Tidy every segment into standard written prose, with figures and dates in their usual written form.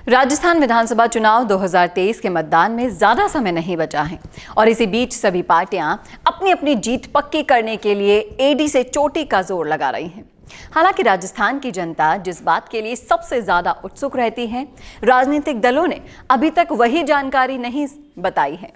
राजस्थान विधानसभा चुनाव 2023 के मतदान में ज्यादा समय नहीं बचा है और इसी बीच सभी पार्टियां अपनी अपनी जीत पक्की करने के लिए एडी से चोटी का जोर लगा रही हैं। हालांकि राजस्थान की जनता जिस बात के लिए सबसे ज्यादा उत्सुक रहती है, राजनीतिक दलों ने अभी तक वही जानकारी नहीं बताई है।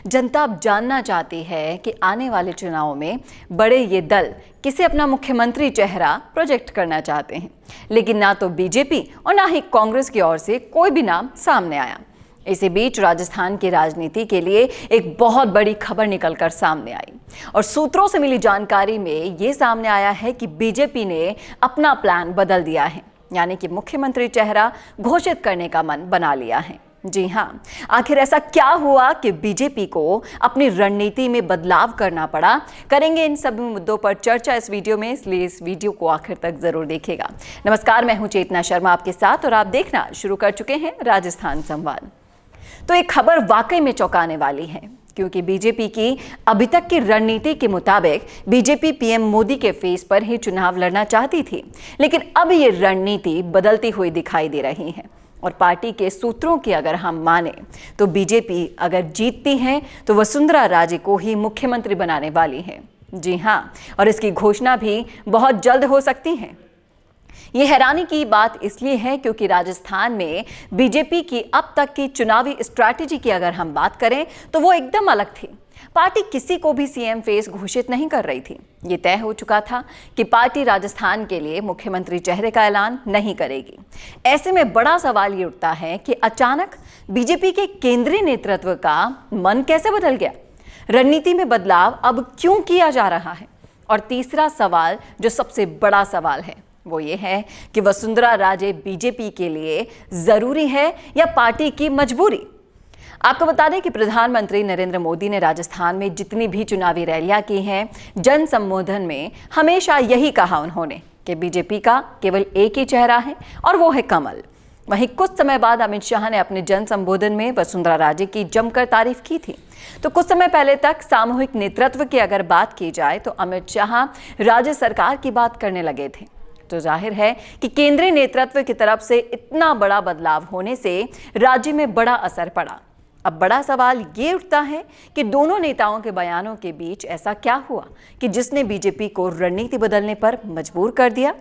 जनता अब जानना चाहती है कि आने वाले चुनाव में बड़े ये दल किसे अपना मुख्यमंत्री चेहरा प्रोजेक्ट करना चाहते हैं, लेकिन ना तो बीजेपी और ना ही कांग्रेस की ओर से कोई भी नाम सामने आया। इसी बीच राजस्थान की राजनीति के लिए एक बहुत बड़ी खबर निकलकर सामने आई और सूत्रों से मिली जानकारी में ये सामने आया है कि बीजेपी ने अपना प्लान बदल दिया है, यानी कि मुख्यमंत्री चेहरा घोषित करने का मन बना लिया है। जी हाँ, आखिर ऐसा क्या हुआ कि बीजेपी को अपनी रणनीति में बदलाव करना पड़ा? करेंगे इन सभी मुद्दों पर चर्चा इस वीडियो में, इसलिए इस वीडियो को आखिर तक जरूर देखिएगा। नमस्कार, मैं हूं चेतना शर्मा आपके साथ और आप देखना शुरू कर चुके हैं राजस्थान संवाद। तो एक खबर वाकई में चौंकाने वाली है, क्योंकि बीजेपी की अभी तक की रणनीति के मुताबिक बीजेपी पीएम मोदी के फेस पर ही चुनाव लड़ना चाहती थी, लेकिन अब ये रणनीति बदलती हुई दिखाई दे रही है। और पार्टी के सूत्रों की अगर हम माने तो बीजेपी अगर जीतती है तो वसुंधरा राजे को ही मुख्यमंत्री बनाने वाली है। जी हाँ, और इसकी घोषणा भी बहुत जल्द हो सकती है। ये हैरानी की बात इसलिए है क्योंकि राजस्थान में बीजेपी की अब तक की चुनावी स्ट्रैटेजी की अगर हम बात करें तो वो एकदम अलग थी। पार्टी किसी को भी सीएम फेस घोषित नहीं कर रही थी। ये तय हो चुका था कि पार्टी राजस्थान के लिए मुख्यमंत्री चेहरे का ऐलान नहीं करेगी। ऐसे में बड़ा सवाल ये उठता है कि अचानक बीजेपी के केंद्रीय नेतृत्व का मन कैसे बदल गया? रणनीति में बदलाव अब क्यों किया जा रहा है? और तीसरा सवाल, जो सबसे बड़ा सवाल है, वो ये है कि वसुंधरा राजे बीजेपी के लिए जरूरी है या पार्टी की मजबूरी? आपको बता दें कि प्रधानमंत्री नरेंद्र मोदी ने राजस्थान में जितनी भी चुनावी रैलियां की हैं, जन संबोधन में हमेशा यही कहा उन्होंने कि बीजेपी का केवल एक ही चेहरा है और वो है कमल। वहीं कुछ समय बाद अमित शाह ने अपने जन संबोधन में वसुंधरा राजे की जमकर तारीफ की थी। तो कुछ समय पहले तक सामूहिक नेतृत्व की अगर बात की जाए तो अमित शाह राज्य सरकार की बात करने लगे थे। तो जाहिर है कि केंद्रीय नेतृत्व की तरफ से इतना बड़ा बदलाव होने से राज्य में बड़ा असर पड़ा। अब बड़ा सवाल ये उठता है कि दोनों नेताओं के बयानों के बीच ऐसा क्या हुआ कि जिसने बीजेपी को रणनीति बदलने पर मजबूर कर दिया?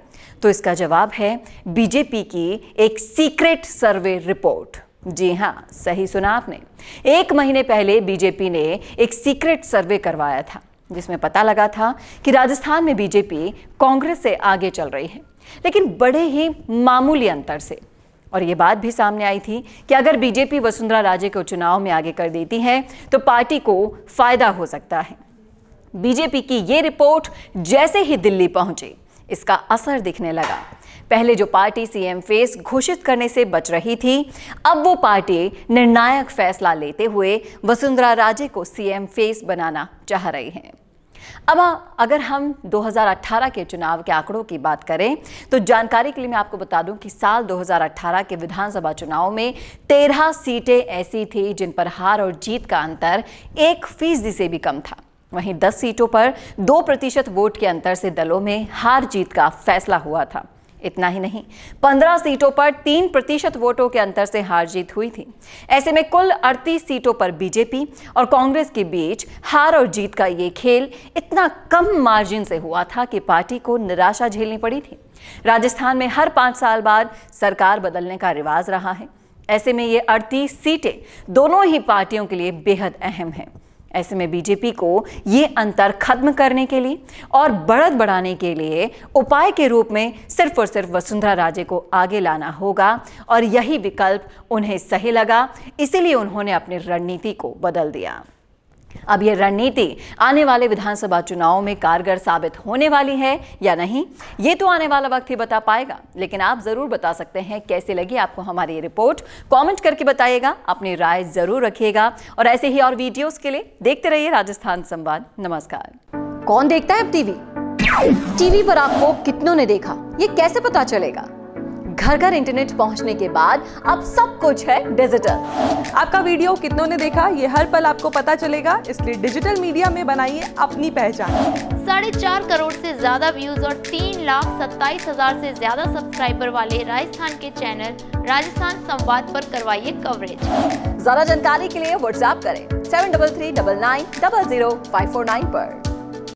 तो इसका जवाब है बीजेपी की एक सीक्रेट सर्वे रिपोर्ट। जी हाँ, सही सुना आपने। 1 महीने पहले बीजेपी ने एक सीक्रेट सर्वे करवाया था, जिसमें पता लगा था कि राजस्थान में बीजेपी कांग्रेस से आगे चल रही है, लेकिन बड़े ही मामूली अंतर से। और ये बात भी सामने आई थी कि अगर बीजेपी वसुंधरा राजे को चुनाव में आगे कर देती है तो पार्टी को फायदा हो सकता है। बीजेपी की ये रिपोर्ट जैसे ही दिल्ली पहुंची, इसका असर दिखने लगा। पहले जो पार्टी सीएम फेस घोषित करने से बच रही थी, अब वो पार्टी निर्णायक फैसला लेते हुए वसुंधरा राजे को सीएम फेस बनाना चाह रही है। अब अगर हम 2018 के चुनाव के आंकड़ों की बात करें तो जानकारी के लिए मैं आपको बता दूं कि साल 2018 के विधानसभा चुनाव में 13 सीटें ऐसी थी जिन पर हार और जीत का अंतर 1% से भी कम था। वहीं 10 सीटों पर 2% वोट के अंतर से दलों में हार जीत का फैसला हुआ था। इतना ही नहीं, 15 सीटों पर 3% वोटों के अंतर से हार जीत हुई थी। ऐसे में कुल 38 सीटों पर बीजेपी और कांग्रेस के बीच हार और जीत का ये खेल इतना कम मार्जिन से हुआ था कि पार्टी को निराशा झेलनी पड़ी थी। राजस्थान में हर 5 साल बाद सरकार बदलने का रिवाज रहा है। ऐसे में ये 38 सीटें दोनों ही पार्टियों के लिए बेहद अहम है। ऐसे में बीजेपी को ये अंतर खत्म करने के लिए और बढ़त बढ़ाने के लिए उपाय के रूप में सिर्फ और सिर्फ वसुंधरा राजे को आगे लाना होगा और यही विकल्प उन्हें सही लगा, इसीलिए उन्होंने अपनी रणनीति को बदल दिया। अब यह रणनीति आने वाले विधानसभा चुनाव में कारगर साबित होने वाली है या नहीं, ये तो आने वाला वक्त ही बता पाएगा। लेकिन आप जरूर बता सकते हैं कैसे लगी आपको हमारी ये रिपोर्ट। कमेंट करके बताइएगा, अपनी राय जरूर रखिएगा और ऐसे ही और वीडियोस के लिए देखते रहिए राजस्थान संवाद। नमस्कार। कौन देखता है अब टीवी पर आपको कितनों ने देखा, ये कैसे पता चलेगा? घर घर इंटरनेट पहुंचने के बाद अब सब कुछ है डिजिटल। आपका वीडियो कितनों ने देखा ये हर पल आपको पता चलेगा, इसलिए डिजिटल मीडिया में बनाइए अपनी पहचान। 4.5 करोड़ से ज्यादा व्यूज और 3,27,000 से ज्यादा सब्सक्राइबर वाले राजस्थान के चैनल राजस्थान संवाद पर करवाइए कवरेज। ज्यादा जानकारी के लिए व्हाट्सएप करें 7339900549 पर।